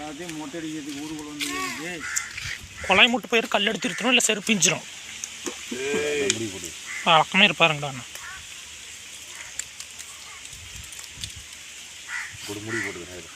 எல்லாத்தையும் மொட்டை அடிக்கிறதுக்கு ஊருக்குள்ள வந்து கொலை மூட்டு போயிரு கல் எடுத்துருத்தணும் இல்லை செருப்பிஞ்சிடும் வழக்கமே இருப்பாருங்கடா அண்ணா முடி போட்டுக்கிறேன்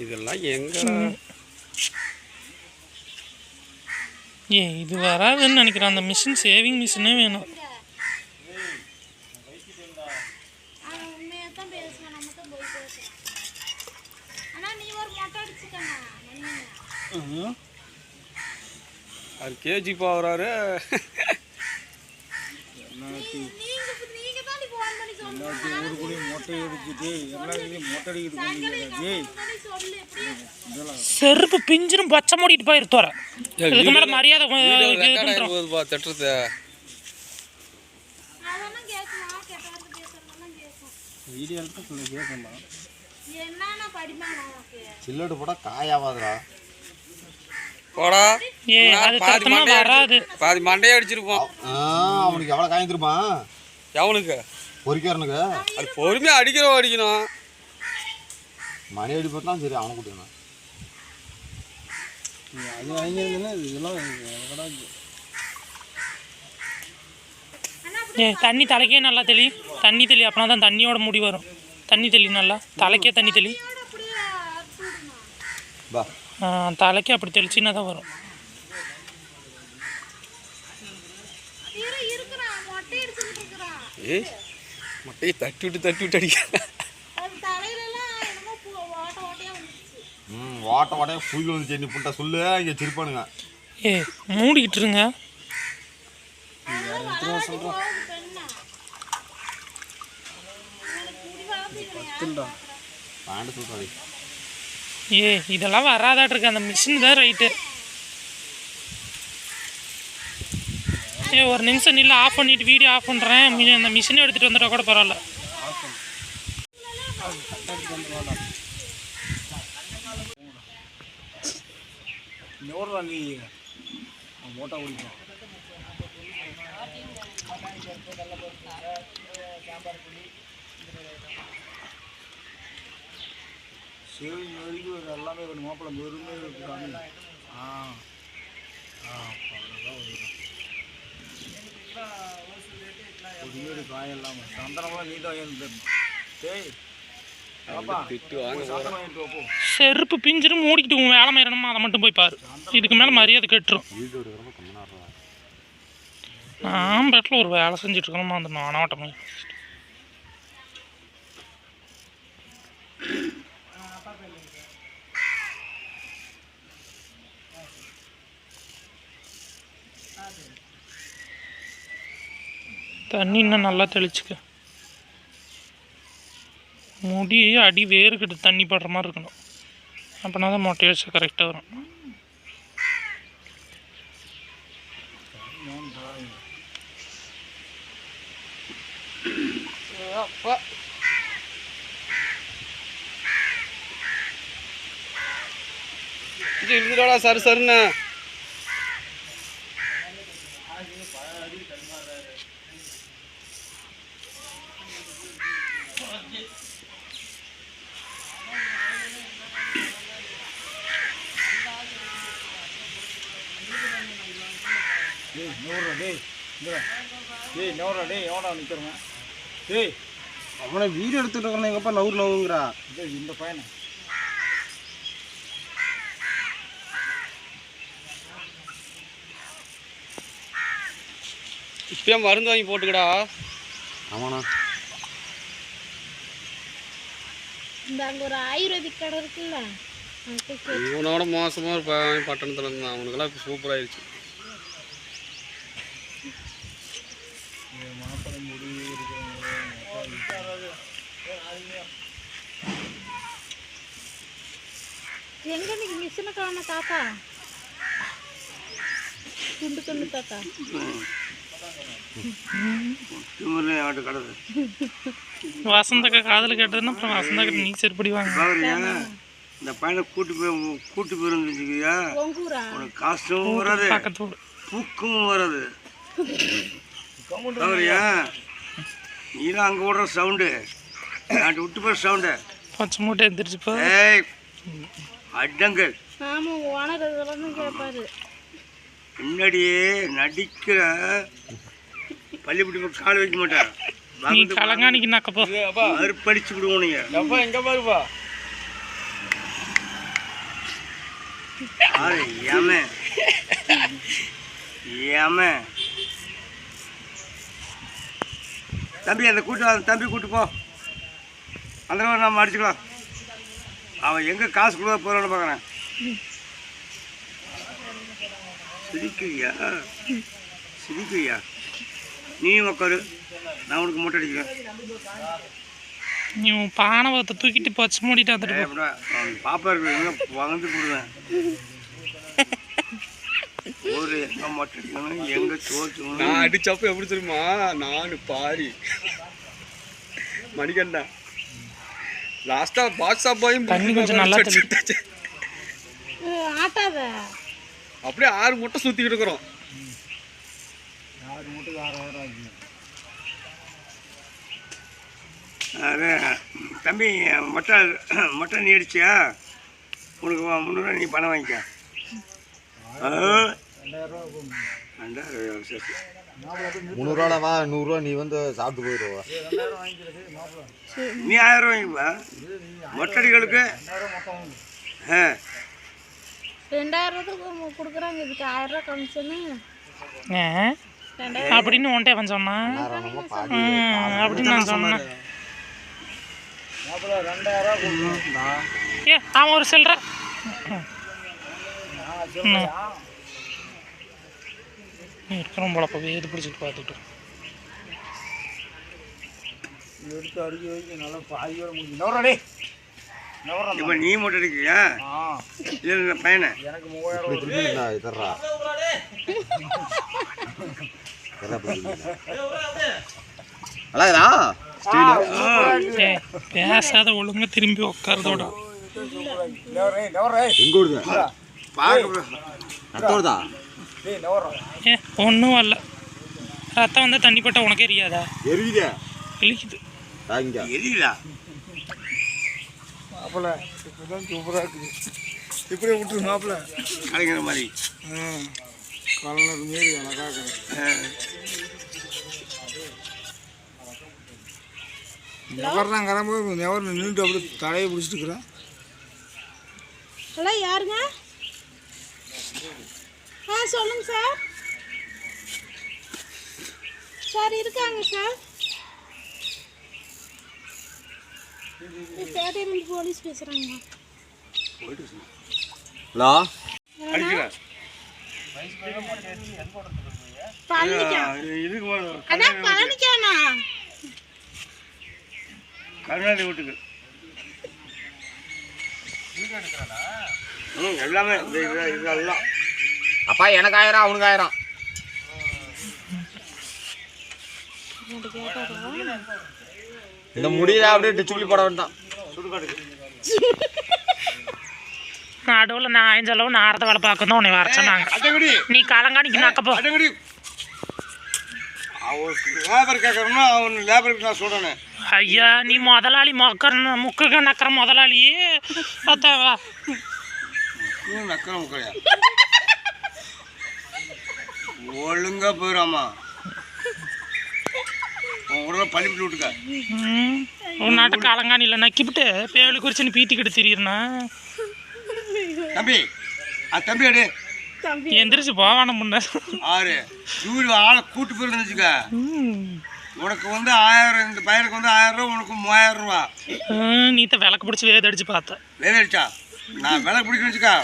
இதெல்லாம் எங்க இது வராதுன்னு நினைக்கிறேன். அந்த மிஷின் சேவிங் மிஷினே வேணும். அது கேஜி போகிறாரு. செருப்பு பிஞ்சிரும் பச்சை மூடிட்டு போயிருத்தோற இதுக்கு மேல மரியாதை தட்டுறது சில்லடு போட காயாவாதுடா போடா. வராது பாதி மண்டையே அடிச்சிருப்போம். அவனுக்கு எவ்வளோ காய்ந்துருப்பான் எவனுக்கு பொறிக்காரனுக்கு அது பொறுமையாக அடிக்கணும். மணி அடி போட்டாலும் சரி அவனை கூட்டணும். அது வாங்கிருந்தேன்னா இதெல்லாம் தண்ணி தலைக்கே நல்லா தெளி. தண்ணி தெளி அப்படின்னா தான் தண்ணியோட முடி வரும். தண்ணி தெளி நல்லா தலைக்கே தண்ணி தெளி. தலைக்கு அப்படி தெளிச்சின்னா தான் வரும். ஏய் மொட்டையை தட்டி விட்டு அடிக்க ஓட்டையாக புல் வந்து செடி புட்டா சொல்லு இங்கே சிரிப்பானுங்க. மூடிக்கிட்டு இருங்க. இதெல்லாம் வராதாட்டு இருக்கு. அந்த மிஷின் தான் ரைட்டு. ஒரு நிமிஷம் நில்ல, ஆஃப் பண்ணிட்டு வீடியோ ஆஃப் பண்ணுறேன். அந்த மிஷினை எடுத்துகிட்டு வந்துட்டா கூட பரவாயில்ல. மோட்டா குடிக்கும் சேவை வரைக்கும் எல்லாமே ஒரு மாப்பிள்ளை வெறுமே இருக்காங்க. ஒரு காயெல்லாம் சந்தனம்லாம் நீட்டாக தரணும். செருப்பு பிஞ்சிரும் மூடிக்கிட்டு வேலை மயிரணுமா அதை மட்டும் போய் பாரு. இதுக்கு மேலே மரியாதை கெட்டுரும். நான் பேட்டில் ஒரு வேலை செஞ்சுட்டு இருக்கணுமா அந்த நானாவட்டமே. தண்ணி இன்னும் நல்லா தெளிச்சுக்க. முடி அடி வேறுகிட்ட தண்ணி படுற மாதிரி இருக்கணும். அப்படின்னா தான் மொட்டை அடிச்சா கரெக்டாக வரும். இருந்துடா சருன்னு அவனை வீடு எடுத்துட்டு இருக்கணும். எங்கப்பா நவுங்கிறா இந்த பையனை இப்பயே மருந்து வாங்கி போட்டுக்கடா. ஆமாண்ணா. இந்த அங்கே ஒரு ஆயுர்வேதிக் கடை இருக்குல்ல, இவனோட மோசமாக இருப்பான் பட்டணத்தில் இருந்தான். அவனுக்கெல்லாம் இப்போ சூப்பராகிடுச்சு. மாப்பிள்ளை முடி எங்க நீங்க மிஷினை காண தாத்தா துண்டு தாத்தா திமுறை ஆட்டு கடது வசந்தக்கா காதல் கேட்டதுன்னா அப்புறம் வசந்தக்கா நீ செருப்படி வாங்க. பாருங்க, இந்த பையனை கூட்டு போயிருந்துச்சுக்கியா, உனக்கு காசும் வராது, பக்கத்தோடு பூக்கும் வராது. பாருயா, நீ தான் அங்கே விடுற சவுண்டு, நான் விட்டு போகிற சவுண்டு. பச்சை மூட்டை எந்திரிச்சுப்பா. ஏய் அடங்கல், முன்னாடியே நடிக்கிற பள்ளிப்பட்டி கால் வைக்க மாட்டேன். நீ கலங்காணிக்கு நக்கப்போ அறுப்படிச்சு விடுவோம். நீங்க எங்க பாருப்பா தம்பி அந்த தம்பி கூட்டு போ, அந்த நம்ம அடிச்சுக்கலாம். அவன் எங்கே காசு கொடுக்க போகிறான்னு பார்க்குறேன். சிரிக்கையா நீ உக்காரு, நான் உனக்கு மூட்டை அடிக்கிறேன். நீ உன் பானவத்தை தூக்கிட்டு பச்சை மூடிட்டு வந்துட்டு பாப்பா இருக்கு வளர்ந்து போடுவேன். ஒரு எங்கே மொட்டை அடிக்கணும், எங்கே சோறு நான் அடிச்சப்ப எப்படி தெரியுமா, நான் பாரி மணிகண்டா லாஸ்டா பாக்ஸா போயும் தண்ணி கொஞ்சம் நல்லா ஆட்டாத அப்படியே 6 மூட்டை சுத்திக்கிட்டு இருக்கிறோம். தம்பி மொட்டை நீ அடிச்சியா, உனக்கு 300 நீ பணம் வாங்கிக்க. 2000 சரி, 300 வா, 100 நீ வந்து சாப்பிட்டு போயிடுவா. நீ 1000 வாங்கிப்பா மொட்டடிகளுக்கு. 2000 கொடுக்குறாங்க, இதுக்கு 1000 கமிஷனு அப்படின்னு உன்ட்டே அவன் சொன்னான். அப்படின்னு நான் சொன்னேன். ஏ அவன் ஒரு சில்லற இருக்கிறோம் போலப்பா, வேது பிடிச்சிட்டு பார்த்துட்டு இப்போ நீ மொட்டை அடிக்கிறியா? இல்லை பையனை தர்றா அழகா பேசாத ஒழுங்கா திரும்பி உட்காரதோட ஏ ஒன்றும் வரல. ரத்தம் வந்தால் தண்ணி பட்டா உனக்கு எரியாதா? எரியுதே, இழிக்குது. எரியலா மாப்பிள்ள இப்பதான் சூப்பராக இருக்குது. இப்படியே விட்டுரு மாப்பிள்ள கலைக்கிற மாதிரி கலர் மாரி அழகாக. நெவர் தான் கிளம்பு, நெவர் நின்றுட்டு அப்படியே தலையை பிடிச்சிட்டு இருக்கிறான். ஹலோ யாருங்க? சொல்லுங்க சார். சார் இருக்காங்க சார். பேட்டையிலிருந்து போலீஸ் பேசுகிறாங்க. ஹலோ பழனிக்கானா கருணாநிதி வீட்டுக்கு எல்லாமே இதெல்லாம். அப்பா எனக்கு 1000 அவனுக்கு 1000. இந்த முடியல அப்படியே டிச்சுக்குள்ளி போட வேண்டாம். நடுவில் நான் செலவு நாரத வேலை பார்க்கணும் உன்னை வர சொன்னாங்க. நீ கலங்காணிக்கு நக்கப்போ அவருக்கு லேபர் கேட்கறோம்னா அவன் லேபருக்கு நான் சொல்கிறேன். ஐயா நீ முதலாளி முக்க நக்கிற முதலாளியே பார்த்தாவா நக்கிற முக்கையா ஒழுங்கா போயிடாமா உன் உடனே பள்ளிப்பட்டு விட்டுக்க. உன் நாட்டுக்கு கலங்காணியில் நக்கிவிட்டு பேவலி குறிச்சுன்னு பீத்திக்கிட்டு திரியிறனா தம்பி. தம்பி அடி எந்திரிச்சு போவான முன்ன 6 இவரு ஆளை கூட்டு போயிருந்துச்சுக்க. உனக்கு 1000, இந்த பையனுக்கு 1000 ரூபா, உனக்கு 3000 ரூபா. நீத்த விளக்கு பிடிச்சி வேத அடிச்சு பார்த்தேன். வேத அடிச்சா நான் விளக்கு பிடிக்கணும்னு வச்சுக்கா,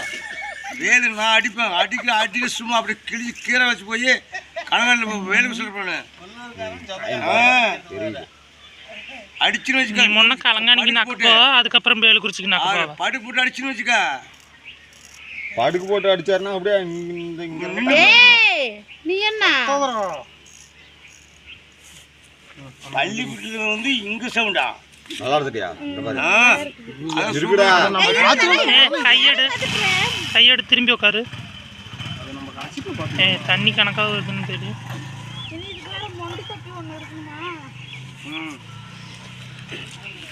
வேது நான் அடிப்பேன். அடிக்க சும்மா அப்படி கிழிச்சு கீரை வச்சு போய் கணவன் வேலுக்கு சொல்லிப்பேன். அடிச்சுன்னு வச்சுக்கா, முன்ன கலங்காணிக்கு நக்கப்போ அதுக்கப்புறம் வேலு குறிச்சிக்கு நக்கப்போ படுக்கு போட்டு அடிச்சுன்னு வச்சுக்கா. படுக்கு போட்டு அடிச்சாருன்னா அப்படியே நீ என்ன பள்ளி வீட்டில் வந்து இங்கு சவுண்டா நல்லா இருந்துட்டியா இந்த மாதிரி இருக்குடா. கையெடு திரும்பி உட்காரு. தண்ணி கணக்காக இருக்குன்னு தெரியும்.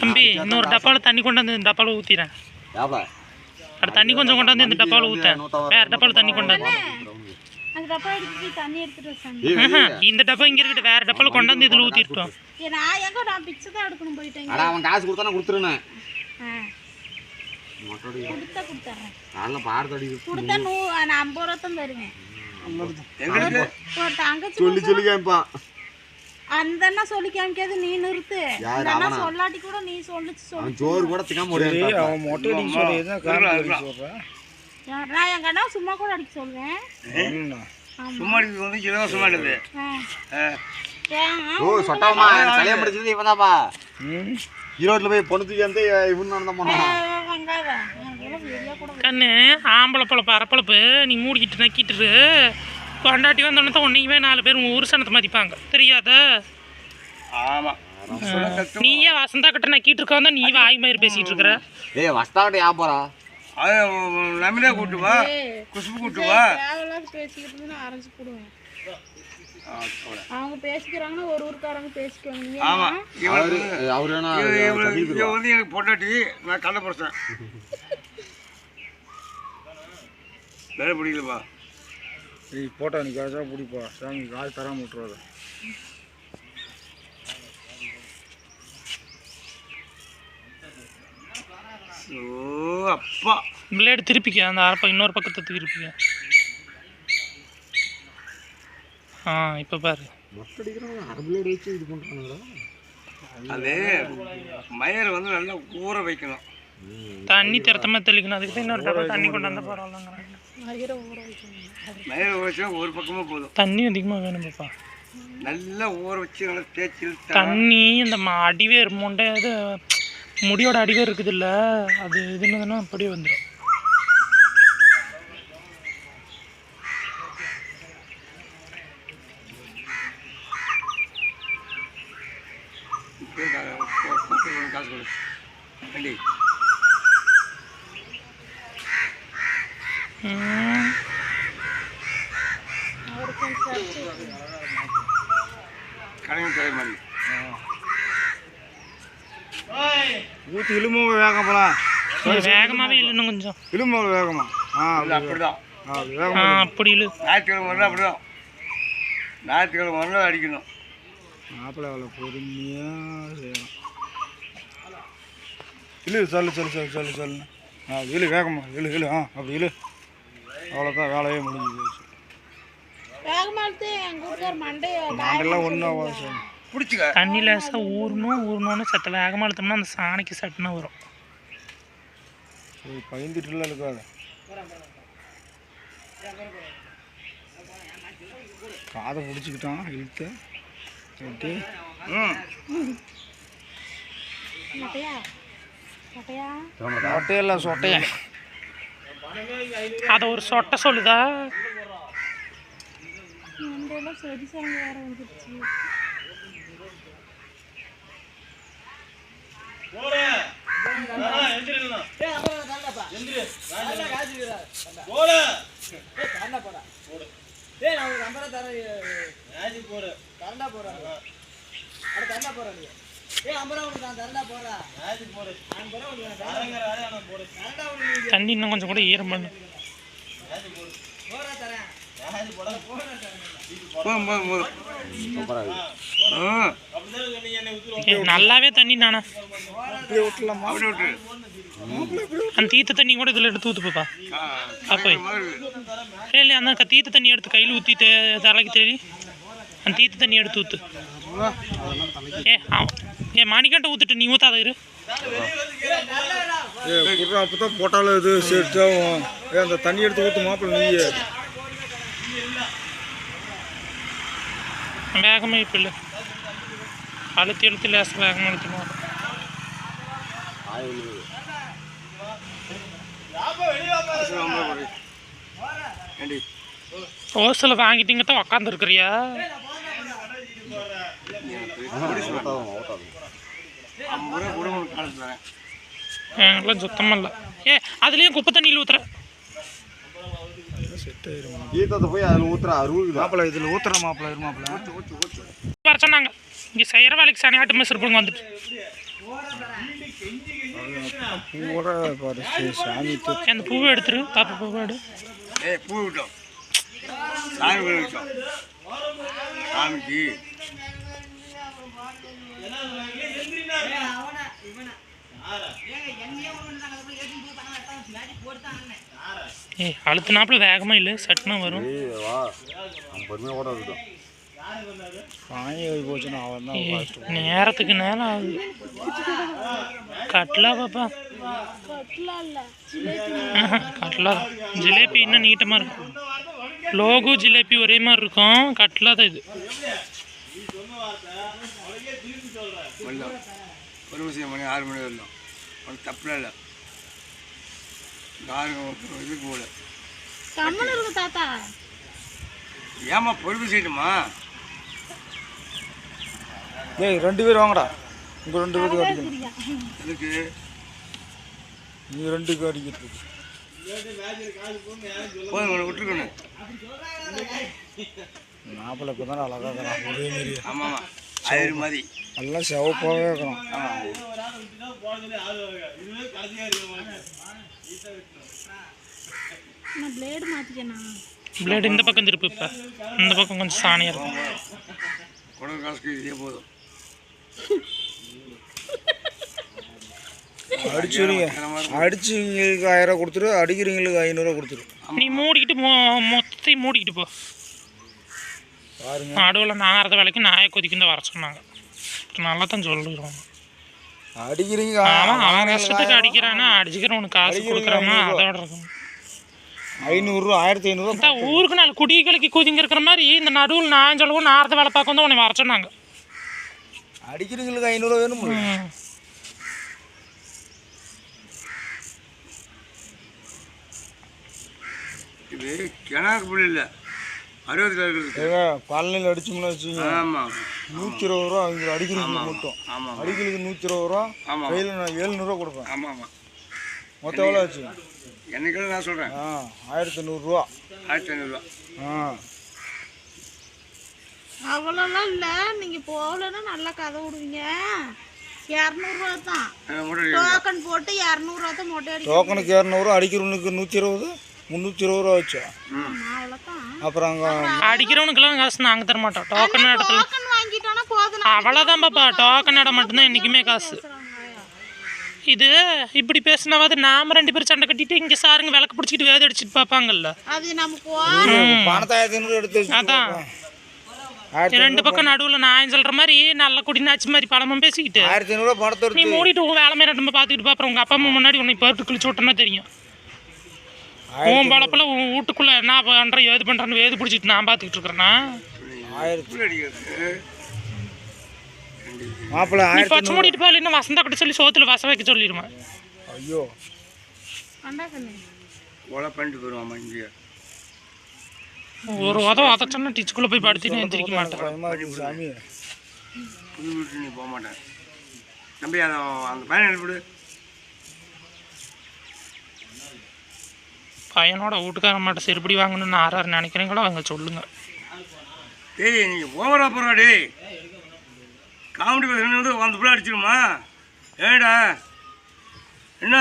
தம்பி இன்னொரு டப்பாவில் தண்ணி கொண்டு வந்து இந்த டப்பாவில் ஊற்றிறேன். அது தண்ணி கொஞ்சம் கொண்டு வந்து இந்த டப்பாவில் ஊற்றேன். வேறு டப்பாவில் தண்ணி கொண்டாந்து இந்த டப்பா இங்கே இருக்கட்டும். வேறு டப்பாவில் கொண்டாந்து இதில் ஊற்றிட்டோம். அவன் காசு கொடுத்தானே கொடுத்துருனேன். சொல்லி சொல்லி கேட்பான். அந்த அண்ணா சொல்லி காமிக்காது, நீ நிறுத்து. சொல்லாட்டி கூட நீ சொல்லு. ஜோறு கூட திக்காம நான் எங்க அண்ணா சும்மா கூட அடிக்க சொல்றேன். சும்மா அடிக்கிறது வந்து இலவசமா இருக்குது. சொட்டமா கல்யாணம் படிச்சது இவன்தாப்பா. ஈரோட்டில் போய் பொண்ணு தூக்கி வந்து இவன் நடந்த போனா கண்ணு ஆம்பளை பழப்பு அரப்பழப்பு நீ மூடிக்கிட்டு நக்கிட்டு கொண்டாட்டி வந்தோன்னு தான் உன்னைக்குமே 4 பேர் ஊர் சனத்தை மதிப்பாங்க தெரியாத. ஆமா நீயே வசந்தா கிட்ட நக்கிட்டு இருக்க வந்தா நீ வாய் மாதிரி பேசிட்டு இருக்கிற. வஸ்தாக்கிட்ட யாப்பறா நமிதா கூட்டு வா, குஷ்பு கூட்டு வா. பேசிக்கிட்டு அரைஞ்சு போடுவேன். அவங்க பேசிக்கிறாங்கன்னா ஒரு ஊருக்காரங்க பேசிக்குவாங்க. ஆமா அவரு வந்து எனக்கு பொண்டாட்டி, நான் கள்ள போறேன். வேலை பிடிக்கலப்பா. நீ போட்டா நீ காசா பிடிப்பா. சாமி காசு தராம விட்டுருவாத. ஓ அப்பா பிளேடு திருப்பிக்க, அந்த அரப்பா இன்னொரு பக்கத்தை திருப்பிக்க. இப்போ பாரு அது மயிரை வந்து நல்லா ஊற வைக்கணும். தண்ணி திறத்தமாக தெளிக்கணும். அதுக்கு தான் இன்னொரு டப்பா தண்ணி கொண்டு வந்த பரவாயில்லங்கிறாங்க. மயிரை ஊற வச்சா ஒரு பக்கமாக போதும். தண்ணி அதிகமாக வேணும் பாப்பா. நல்லா ஊற வச்சு நல்லா தேய்ச்சி தண்ணி இந்த அடிவேர் முண்டை இது முடியோட அடிவேர் இருக்குது இல்லை, அது இதுன்னு அப்படியே வந்துடும். காசு கொடு கண்டி. கடையும் தர மாதிரி ஊற்றி இலுமாவை வேகம் போலாம். வேகமாகவே இல்லைன்னு கொஞ்சம் இலுமாவை வேகமா? அப்படிதான் அப்படி இல்லை. ஞாயிற்றுக்கிழமை வரலாம் அப்படிதான். ஞாயிற்றுக்கிழமை வரலாம் அடிக்கணும். மாப்பிள்ளை அவ்வளோ பொறுமையாக செய்யணும். இழு சொல்லு சொல்லு சொல்லு சொல்லு சொல்லு. இழு வேகமா இழு இழு. அப்படி இழு. அவ்வளோதான், வேலையே முடிஞ்சு போச்சு. மண்டெல்லாம் ஒன்றும் பிடிச்சிக்க. தண்ணி லேசாக ஊறணும்னு சத்த வேகமாக இழுத்தோம்னா அந்த சாணிக்கு சட்டுனா வரும். பயந்துட்டுலாம் இருக்காது. காதை பிடிச்சிக்கிட்டான் இழுத்து. சொட்டையெல்லாம் சொட்டையா அதை ஒரு சொட்டை சொல்லுதா. தண்ணி இன்னும் கொஞ்சம் கூட ஈரம் பண்ணு. நல்லாவே தண்ணி நானா அந்த தீத்த தண்ணி கூட இதில் எடுத்து ஊற்றுப்பா. அப்போ இல்லை அந்த தீத்த தண்ணி எடுத்து கையில் ஊற்றிட்டு தலைக்கு தெரி அந்த தீத்த தண்ணி எடுத்து ஊற்று. மாணிக்காட்ட ஊற்றுட்டு நீ ஊற்றாத இரு. அப்போ தான் போட்டாலும் இது சேர்த்தாவும் அந்த தண்ணி எடுத்து ஊற்று மாப்பிள்ள. நீ வேகமாக இப்போ இல்லை அழுத்தி லேசாக வேகமாக அழுத்தணும். ஓசில் வாங்கிட்டீங்க தான் உக்காந்துருக்குறியா? ஊத்தாதும் 50 ரூபா கூட உங்களுக்கு காலத்து தரேன். எல்லாம் சுத்தமாக இல்லை. அதுலேயும் குப்பை தண்ணியில் ஊற்றுற செட் ஆயிரும். ஈத்தத்தை போய் அதில் ஊற்றுற 60 கிலோ. மாப்பிள்ளை இதில் ஊற்றுற மாப்பிள்ளை வர சொன்னாங்க. இங்கே செய்கிற வேலைக்கு சனியாட்டு மேசர் பிள்ளைங்க வந்துட்டு பூவோட பாரு சாமி அந்த பூவை எடுத்துரு. தாப்பா பூவை எடு. பூ விட்டோம் சாமி விட்டோம் சாமிக்கு அழுத்தினாப்புல வேகமாக இல்லை சட்டுனா வரும். வா நம்ம பொறுமையாக ஓட விட்டோம். வாங்கி போச்சுன்னா அவன் தான் நேரத்துக்கு நேரம் ஆகுது. கட்லா பாப்பா கட்லா ஜிலேபி இன்னும் நீட்டமாக இருக்கும். லோகு ஜிலேபி ஒரே மாதிரி இருக்கும். கட்லா தான் இது. ஒரு விஷயம் மணி 6 மணி வரலாம் ஒன்றும் தப்புலாம் இல்லை. இதுக்கு போல கம்மன் இருக்கு தாத்தா. ஏமா பொறுப்பு செய்யணுமா? ஏய் 2 பேர் வாங்கடா. உங்கள் 2 பேருக்கு அடிக்கணும். இதுக்கு நீ 2க்கு அடிக்கிறதுக்கு போதும் உனக்கு விட்டுருக்கணும். மாப்பிள்ளை இப்போ தானே அழகாக இருக்கிறான் ஒரே மாரி. ஆமாம் அது மாதிரி எல்லாம் சிவப்பாகவே இருக்கிறான். நான் பிளேடு மாற்றிக்கண்ணா. பிளேடு இந்த பக்கம் திருப்பு. இப்போ இந்த பக்கம் கொஞ்சம் சாணியாக இருக்கும். குடல் காசுக்கு இதே போதும். அடிச்சுங்களுக்கு 1000 ரூபா கொடுத்துரு, அடிக்கிறவங்களுக்கு 500 ரூபா கொடுத்துரு. நீ மூடிக்கிட்டு மொத்தத்தையும் மூடிக்கிட்டு போ. பாருங்க நடுவில் நாரத வேலைக்கு நாயை கொதிக்கிட்டு வர சொன்னாங்க. நல்லா தான் சொல்லிடுவாங்க. அடிக்கிறீங்க அவன் கஷ்டத்துக்கு அடிக்கிறானா அடிச்சுக்கிறவனுக்கு காசு கொடுக்குறானா அதோட இருக்கும். 500 ரூபா 1500 ரூபா. ஊருக்கு 4 குடிகளுக்கு குதிங்க இருக்கிற மாதிரி இந்த நடுவில் நான் சொல்லவும் நாரத வேலை பார்க்க வந்து உன்னை வர சொன்னாங்க. அடிக்கிறவங்களுக்கு 500 ரூபா வேணும். இது கிணக்கு புள்ளி இல்லை 60 காலனியில் அடிச்சோம்னா வச்சுங்க. ஆமாம் 120 ரூபா அவங்க அடிக்கிறவங்களுக்கு மட்டும். ஆமாம் அடிக்கிறதுக்கு 120 ரூபா. ஆமாம் கையில் நான் 700 ரூபா கொடுப்பேன். ஆமாம் ஆமாம் மொத்தம் எவ்வளோ ஆச்சு? என்னைக்கு நான் சொல்கிறேன் 1500 ரூபா. 1500 ரூபா. அவ்வளோலாம் இல்லை. நீங்கள் போகலன்னா நல்லா கதை விடுவீங்க. 200 ரூபா தான் டோக்கன் போட்டு 200 ரூபா தான் மொட்டை அடிக்கும். டோக்கனுக்கு 200 ரூபா, அடிக்கிறவனுக்கு 120, 320 ரூபா ஆச்சு. அவ்வளோதான். அப்புறம் அங்கே அடிக்கிறவனுக்குலாம் காசு நாங்கள் தர மாட்டோம். டோக்கன் இடத்துல டோக்கன் வாங்கிட்டோன்னா போதும். அவ்வளோதான் பாப்பா. டோக்கன் இடம் மட்டும்தான் என்றைக்குமே காசு. இது இப்படி பேசினாவது நாம 2 பேரும் சண்டை கட்டிட்டு இங்கே சாருங்க விளக்கு பிடிச்சிட்டு வேத அடிச்சுட்டு பார்ப்பாங்கல்ல. அது நமக்கு பணத்தை 1500 எடுத்து அதான் 2 பக்கம் நடுவில் நான் சொல்கிற மாதிரி நல்ல குடிநாச்சு மாதிரி பழமும் பேசிக்கிட்டு 1500 ரூபா பணத்தை நீ மூடிட்டு உன் வேலை மாதிரி நம்ம பார்த்துக்கிட்டு பார்ப்போம். உங்கள் அப்பா அம்மா முன்னாடி உன்னை பருட்டு கிழிச்சு விட்டோன்னா தெரியும். உன் பழப்பில் உன் வீட்டுக்குள்ளே என்ன பண்ணுறேன் ஏது பண்ணுறேன்னு வேது பிடிச்சிட்டு நான் பார்த்துக்கிட்டு இருக்கிறேன்னா மாப்பிள்ளை நீ பச்சை மூடிட்டு போகல இன்னும் வசந்தா கிட்ட சொல்லி சோத்துல வச வைக்க சொல்லிடுவேன். ஐயோ கொலை பண்ணிட்டு போயிடுவாம்மா. இங்கே ஒரு உதச்சோன்னா டீச்சுக்குள்ளே போய் படுத்தின்னு எந்திரிக்க மாட்டேன். சாமி புது வீட்டு நீ போக மாட்டேன் தம்பி. அதை அந்த பையனை எழுப்பிடு. பையனோட வீட்டுக்கார மாட்ட செருப்படி வாங்கணும்னு யார் நினைக்கிறீங்களோ அவங்க சொல்லுங்க. டேய் நீங்கள் ஓவரா போகிறா. டேய் காமெடி பேசுறது அந்த பிள்ளை அடிச்சிடுமா? ஏடா என்ன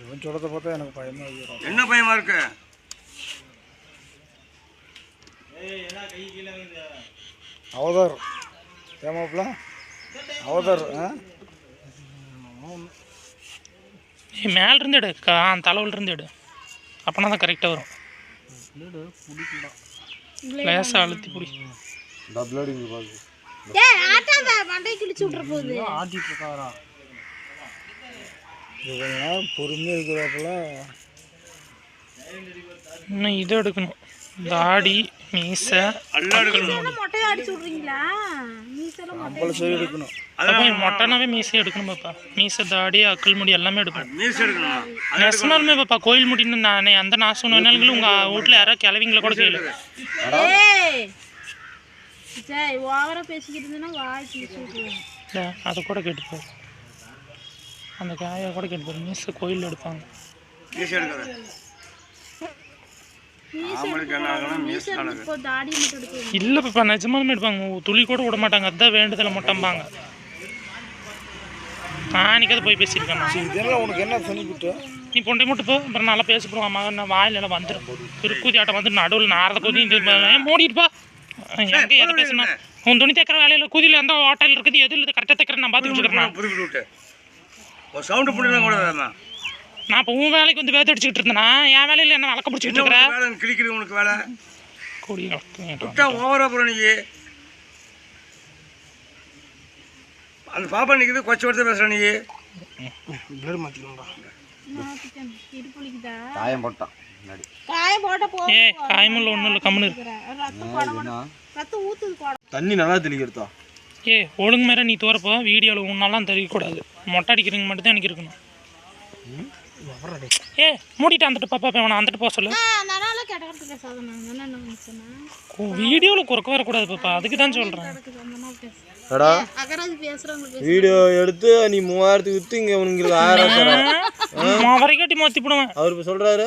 இவன் சொல்றதை பார்த்தா எனக்கு பயமா இருக்கு. என்ன பயமா இருக்கு? அவதார் ஏமாப்ல அவதார் மேலிருந்து எடு. தலைவிலிருந்து எடு. அப்போனா தான் கரெக்டாக வரும். லேசாக அழுத்தி பிடி. ஆட்டிட்டு இருக்காரா? பொறுமையாக இருக்கிறப்பல இன்னும் இதை எடுக்கணும். தாடி மீசை மீசையெல்லாம் மொட்டையை அடிச்சு விட்றீங்களா? மீசையெல்லாம் நம்மள சரி எடுக்கணும். மொட்டைனாவே மீசை எடுக்கணும் பாப்பா. மீசை தாடி அக்கல் முடி எல்லாமே எடுக்கணும். மீசை எடுக்கணுமா? நெசமாலுமே பாப்பா கோயில் முடின்னு நான் அந்த நாசம் வேணாலும் உங்கள் வீட்டில் யாராவது கிளவிங்களை கூட கேளு. சரி ஓவரா பேசிக்கிட்டு இருந்தேன்னா வாய் பேசிட்டு அதை கூட கேட்டுப்பாரு. அந்த காயை கூட கேட்டுப்பாரு. மீசை கோயில் எடுப்பாங்க. மீசை எடுக்காத. இல்லை பாப்பா நிஜமாலுமே எடுப்பாங்க. துளி கூட விட மாட்டாங்க. அதுதான் வேண்டுதலை மொட்டம்பாங்க. அன்றைக்கி போய் பேசியிருக்கேன். இதெல்லாம் உனக்கு என்ன சொல்லிவிட்டு நீ பொண்டை மட்டும் போ. அப்புறம் நல்லா பேசிப்படுவான் மகன். நான் வாயிலெல்லாம் வந்துடும். திருக்கூதி ஆட்டம் வந்து நடுவில் நாரத கூதி மூடிட்டுப்பா. எங்கே எதை பேசுனா உன் துணி தைக்கிற வேலையில் கூதியில் எந்த ஹோட்டல் இருக்குது எது இல்லை கரெக்டாக தைக்கிறேன் நான் பார்த்து வச்சுக்கிறேன். சவுண்டு பிடிக்கலாம் கூட. நான் இப்போ உன் வேலைக்கு வந்து வேத அடிச்சுக்கிட்டு இருந்தேன்னா என் வேலையில் என்ன வழக்க பிடிச்சிட்டு இருக்கிறேன். கிளிக்கிறது உனக்கு வேலை கூடி ஓவரா போகிற நீ. அந்த பாப்பா நிற்குது கொச்சை வருத்த பேசுகிற நீ. பேர் மாற்றிக்கணும்டா. காயம் போட்டான் காயமுள்ள ஒன்றும் இல்லை கம்முன்னு இருக்கு. தண்ணி நல்லா தெளிக்கிறதா? ஒழுங்கு மேலே நீ தோறப்போ வீடியோவில் உன்னாலாம் தெரியக்கூடாது. மொட்டை அடிக்கிறீங்க மட்டும் தான் எனக்கு இருக்கணும். மூடிட்டு வந்துட்டு பாப்பா வேணா வந்துட்டு போக சொல்லு. வீடியோவில் குறைக்க வரக்கூடாது பாப்பா. அதுக்கு தான் சொல்கிறேன். வீடியோ எடுத்து நீ 3000 விற்று இங்கே உங்களுக்கு 1000 வரைக்காட்டி மாற்றி போடுவேன். அவர் சொல்கிறாரு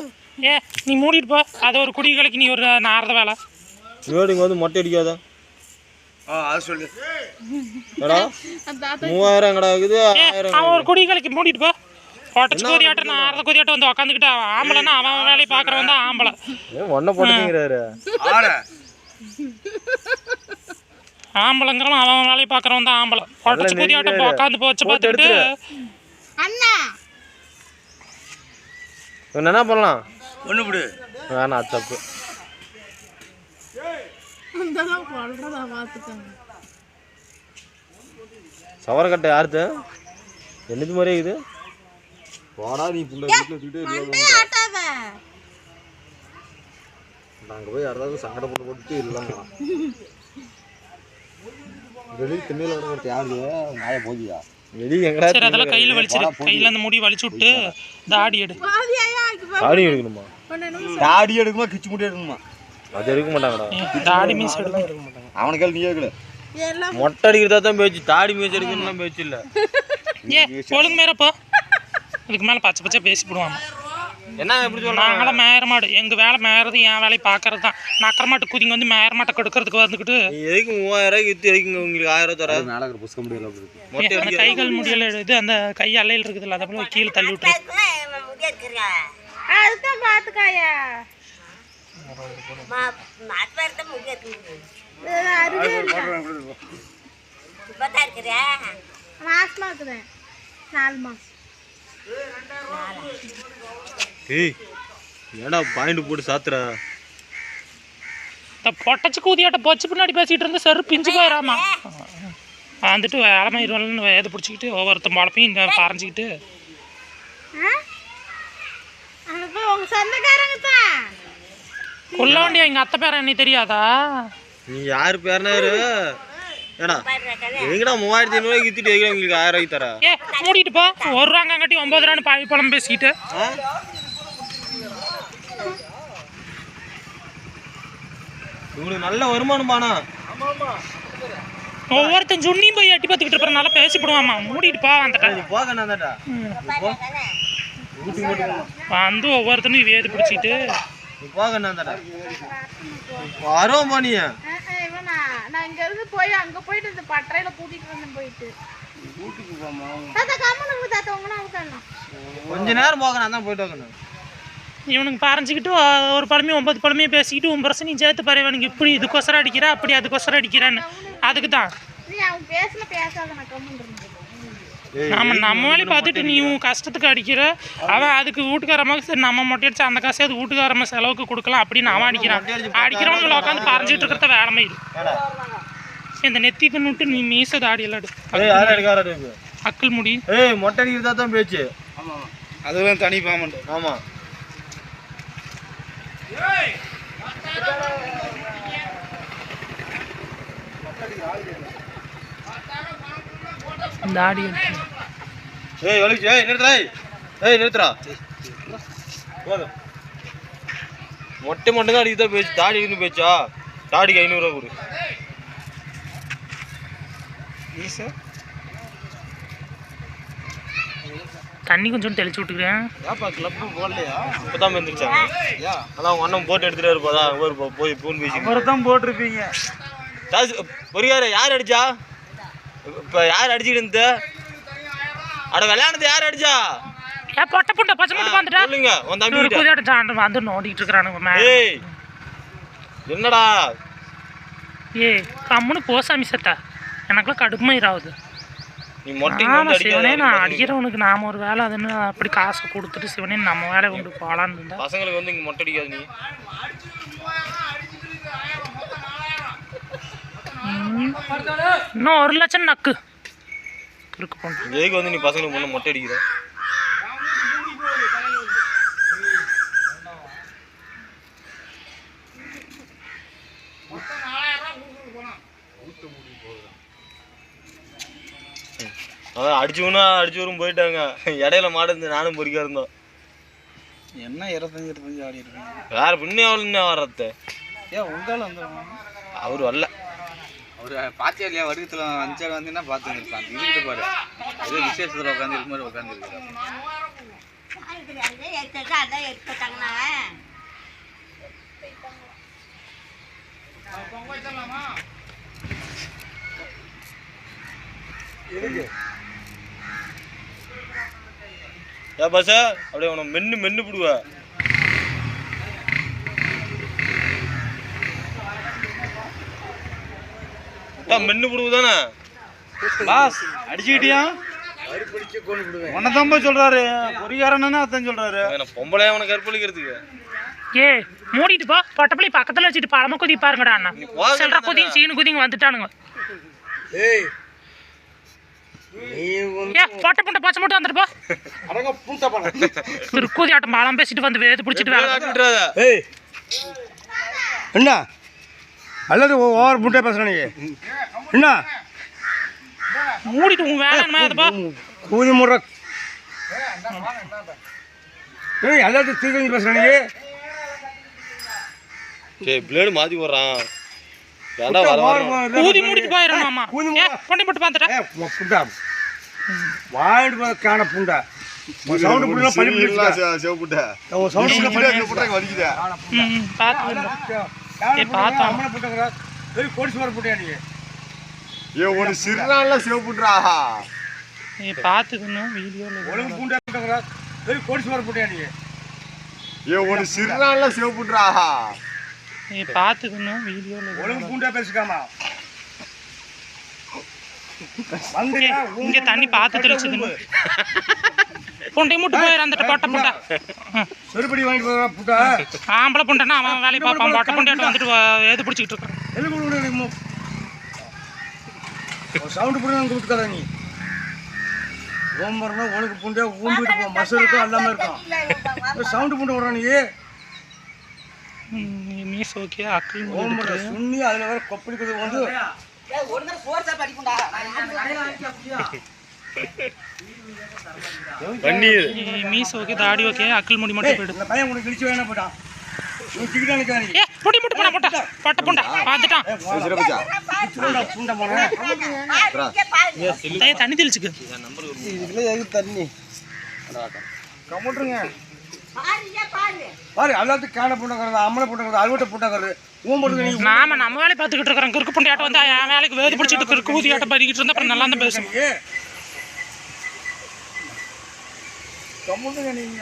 நீ மூடிட்டு போ. அது ஒரு குடி கலைக்கு நீ ஒரு நாரத வேலை. இவனுக்கு வந்து மொட்டை அடிக்காதா? அது சொல்லு. 3000 கிடாக்குது. அவன் ஒரு குடி கலைக்கு மூடிட்டு போ. பொட்டச்சு கோதியாட்டம் நாரத கோதியாட்டம் வந்து உக்காந்துக்கிட்டு ஆம்பளைன்னா அவன் வேலையை பார்க்குறவன் தான் ஆம்பளை. ஒன்றை போட்டுங்கிறாரு. ஆம்பளைங்கிறவன் அவன் வேலையை பார்க்குறவன் தான் ஆம்பளை. பொட்டச்சு கோதியாட்டம் உட்காந்து போச்சு பார்த்துக்கிட்டு என்ன பண்ணலாம்? ஒன்று விடு. வேணா தப்பு. சவரக்கட்டை யாருது? என்னது மாதிரியே இது? போடா நீ புள்ள வீட்டில் வச்சுக்கிட்டு நாங்கள் போய் யாராவது சங்கடப்பட்டு போட்டுட்டு இல்லைங்க வெளியே திண்ணையில் விட யாரு நாய போதியா வெளியே எங்கடா? சரி அதெல்லாம் கையில் வலிச்சிரு. கையில் அந்த முடி வலிச்சு விட்டு தாடி எடு. தாடி எடுக்கணுமா? தாடி எடுக்குமா கிச்சு முடி எடுக்கணுமா? அது எடுக்க மாட்டாங்கடா. தாடி மீஸ் எடுக்க மாட்டாங்க. அவனுக்கு நீ எடுக்கல. மொட்டை அடிக்கிறதா தான் பேச்சு. தாடி மீஸ் எடுக்கணும்லாம் பேச்சு இல்லை. ஒழுங்கு மேரப்போ. இதுக்கு மேலே பச்சை பச்சை பேசிவிடுவாங்க. என்ன எப்படி சொல்கிறாங்க? நாங்களாம் மேயற மாடு. எங்கள் வேலை மேயறது என் வேலையை பார்க்கறது தான். நக்கர மாட்டு குதிங்க வந்து மேயற மாட்டை கொடுக்கறதுக்கு வந்துக்கிட்டு எதுக்கு 3000 விற்று எதுக்குங்க உங்களுக்கு 1000 தர? மேலே புஷ்க முடியல. அந்த கைகள் முடியல இது அந்த கை அலையில் இருக்குதுல்ல அதை போல கீழே தள்ளி விட்டு அதுதான் பார்த்துக்காயா மாசமா இருக்குதேன் 4 மாசம். ஏய் ஏடா பாயிண்ட் போட்டு சாத்துற. இந்த பொட்டச்சு கூதியாட்ட போச்சு பின்னாடி பேசிகிட்டு இருந்து சரு பிஞ்சு போயிடாமா வந்துட்டு வேலைமயிர்வலன்னு வேதை பிடிச்சிக்கிட்டு ஒவ்வொருத்தன் பழப்பையும் இந்த பறஞ்சிக்கிட்டு உங்க சொந்தக்காரங்க தான் கொல்லாண்டியா எங்கள் அத்தை பேர என்ன தெரியாதா? நீ யார் பேர்னாரு? ஏடா எங்கடா 3500 வித்துட்டு உங்களுக்கு 1000 தர? மூடிட்டு போ. 1 ரூபாங்காட்டி 9 ரூபான்னு பாய் பழம் பேசிக்கிட்டு உங்களுக்கு நல்ல வருமானம் பானா. ஒவ்வொருத்தன் சுண்ணியும் போய் எட்டி பார்த்துக்கிட்டு இருப்பேன். நல்லா பேசிப்படுவாமா. மூடிட்டு போ வந்துட்டேன். போகண்ணாதாடா வந்து ஒவ்வொருத்தனும் வேது பிடிச்சிட்டு போகண்ணாதாடா வரோம் பானியா. நான் இங்க இருந்து போய் அங்க போயிட்டு இந்த பட்டறையில கூட்டிட்டு வந்து போயிட்டு கொஞ்ச நேரம் போக நான் தான் போயிட்டு வரணும். இவனுக்கு பறஞ்சிக்கிட்டு ஒரு பழமையும் 9 பழமையும் பேசிக்கிட்டு உன் பிரச்சனை சேர்த்து பறைவனுக்கு இப்படி இதுக்கொசரம் அடிக்கிற அப்படி அதுக்கொசரம் அடிக்கிறான்னு அதுக்கு தான் நம்ம வேலையை பார்த்துட்டு நீ உன் கஷ்டத்துக்கு அடிக்கிற. அவன் அதுக்கு வீட்டுக்காரமாக சரி நம்ம மொட்டை அடிச்சு அந்த காசை அது வீட்டுக்காரமாக செலவுக்கு கொடுக்கலாம் அப்படின்னு அவன் அடிக்கிறான். அடிக்கிறவங்களை உட்காந்து பறஞ்சிட்டு இருக்கிறத வேலைமை இந்த நெத்தி தின்னுட்டு நீ மீச தாடி எல்லாம் எடு. அக்கல் முடி மொட்டை அடிக்கிறதா தான் பேச்சு. அதெல்லாம் தனி பேமெண்ட். ஆமாம் தாடி ஏய் வலிச்சு ஏய் நிறுத்துடா ஏய் நிறுத்துடா போதும் மொட்டை மட்டும் தான் அடிக்குதா போயிடுச்சு தாடி இருந்து போயிடுச்சா தாடிக்கு 500 ரூபா கொடு தண்ணி கொஞ்சம் தெளிச்சு விட்டுக்கிறேன். ஏப்பா கிளப்பு போடலையா இப்போதான் வந்துருச்சாங்க அதான் உங்க அண்ணன் போட்டு எடுத்துகிட்டே இருப்பா ஒரு போய் பூன் பேசி தான் போட்டிருப்பீங்க. பொறியாரு யார் அடிச்சா இப்போ யார் அடிச்சுக்கிட்டு இருந்து அட விளையாடுறது யார் அடிச்சா ஏன் பொட்டை புண்டை பச்சை மட்டும் வந்துட்டா சொல்லுங்க உன் தம்பி ஒரு குதியாட்ட சாண்டு வந்து நோண்டிட்டு இருக்கிறானுங்க மேல. ஏய் என்னடா ஏய் கம்முன்னு போசாமி சத்தா எனக்குலாம் கடுமையாகுது. நீ மொட்டை ஆமா சிவனே நான் அடிக்கிறவனுக்கு நாம ஒரு வேலை அதுன்னு அப்படி காசை கொடுத்துட்டு சிவனே நம்ம வேலை கொண்டு போகலான்னு இருந்தா பசங்களுக்கு வந்து இங்கே மொட்டை அடிக்காது நீ இன்னும் 1 லட்சம் நக்கு இருக்கு போன எதுக்கு வந்து நீ பசங்களுக்கு முன்ன மொட்டை அடிக்கிற அதான் அடிச்சவரும் போயிட்டாங்க இடையில மாடு இருந்து நானும் பொறிக்க இருந்தோம் என்ன 25 ஆடி இருக்கீங்க வேற பின்னே அவள் வர்றது ஏன் உங்களால் வந்துடும் அவர் வரல அவர் பாத்தியா இல்லையா வடிவத்தில் அஞ்சாறு வந்தீங்கன்னா பார்த்துன்னு இருப்பான் இருக்கிட்டு பாரு ஏதோ விசேஷத்தில் உட்காந்து இருக்க மாதிரி உட்காந்துருக்காரு ஏ பஸ் அப்படியே உன மென்னு போடுவ மென்னு போடுவதானே பாஸ் அடிச்சுக்கிட்டியா உன்னை தான் போய் சொல்றாரு பொறியாரன்னு அதான் சொல்றாரு பொம்பளை அவனை கற்பழிக்கிறதுக்கு ஏ மூடிட்டு போ பொட்டப்பள்ளி பக்கத்துல வச்சுட்டு பழம குதி பாருங்கடா அண்ணா சொல்ற குதியும் சீனு குதிங்க வந்துட்டானுங்க. ஏய் ஏ பொட்டை புண்டை பச்சை மட்டும் வந்துட்டு போ திருக்கூதி ஆட்டம் பாலம் பேசிட்டு வந்து வேது பிடிச்சிட்டு வேலை. ஏய் என்ன அல்லது ஓவர் புட்டே பேசுகிறேன் நீ என்ன மூடிட்டு உன் வேலை என்ன அதுப்பா கூதி முறை ஏய் எல்லாத்தையும் தூக்கி பேசுகிறேன் நீ சரி பிளேடு மாற்றி போடுறான் ஏன்டா வர வர கூதி மூடிட்டு போயிடும் மாமா. ஏ பொண்டை மட்டும் பார்த்துட்டா புண்டா வாயிட்டு காண புண்டா சவுண்டு புண்டா பள்ளி சிவப்புட்டா சவுண்டு வலிக்குதா பார்த்தா அம்மனை புட்டாங்க வெறும் கோடீஸ்வரர் புட்டியா நீ ஏ ஒரு சிறுநாள்ல சிவப்புட்றா நீ பார்த்துக்கணும் வீடியோவில் ஒழுங்கு பூண்டா புட்டாங்க வெறும் கோடீஸ்வரர் புட்டியா நீ ஏ ஒரு சிறுநாள்ல சிவப்புட்றா நீ பார்த்துக்கணும் வீடியோவில் ஒழுங்கு பூண்டா பேசிக்காமா இங்கே தண்ணி பார்த்து தெளிச்சதுன்னு புண்டை மட்டும் போயிரு அந்த பொட்டை புண்டை செருப்படி வாங்கிட்டு போகிறா புட்டா ஆம்பளை புண்டைன்னா அவன் வேலையை பார்ப்பான். பொட்டை புண்டையாட்ட வந்துட்டு எது பிடிச்சிக்கிட்டு இருக்கான். எதுக்கு சவுண்டு புண்டை கொடுத்துக்காத நீ ஓம்பரனா உனக்கு புண்டை ஊம்பிட்டு போ மசல் இருக்கும் எல்லாமே இருக்கும் சவுண்டு புண்டை விடுறான் நீ மீஸ் ஓகே அக்கில் ஓம்பர சுண்ணி அதில் வேற கொப்பளிக்கிறது வந்து மீஸ் ஓகே தாடி ஓகே அக்கில் முடி மட்டும் போயிடு. இந்த பையன் உனக்கு கிழிச்சு வேணா போட்டான் நீ டிக்கெட் அனுக்காத நீ ஏ முடி மட்டும் போனா போட்டா பொட்டை புண்டை பார்த்துட்டான். புண்டை போனேன் தண்ணி தெளிச்சுக்கு இதுக்குள்ள எதுக்கு தண்ணி கம்முட்டுருங்க பாரு எல்லாத்துக்கும் காண புண்டாங்கிறது அம்மனை புண்டாங்கிறது அறுவட்டை புண்டாங்கிறது ஊம்படுறது நீ நாம நம்ம வேலையை பார்த்துக்கிட்டு இருக்கிறோம். கிறுக்கு புண்டையாட்டம் வந்து என் வேலைக்கு வேது பிடிச்சிட்டு கிறுக்கு ஊதியாட்டம் பதிக்கிட்டு இருந்தா அப்புறம் நல்லா தான் பேசும். கம்முட்டுங்க நீங்க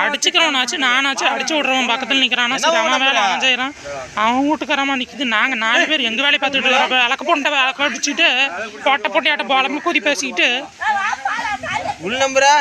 அடிச்சுக்கிறவனாச்சு நானாச்சு அடிச்சு விட்றவன் பக்கத்தில் நிற்கிறானா சரி அவன் வேலை அவன் செய்கிறான் அவன் வீட்டுக்காரமா நிற்குது. நாங்கள் 4 பேர் எங்கள் வேலையை பார்த்துட்டு இருக்கிறோம். விளக்க பொண்டை விளக்க அடிச்சுட்டு பொட்டை பொட்டையாட்ட போலமா கூதி பேசிக்கிட்டு உள் நம்பரா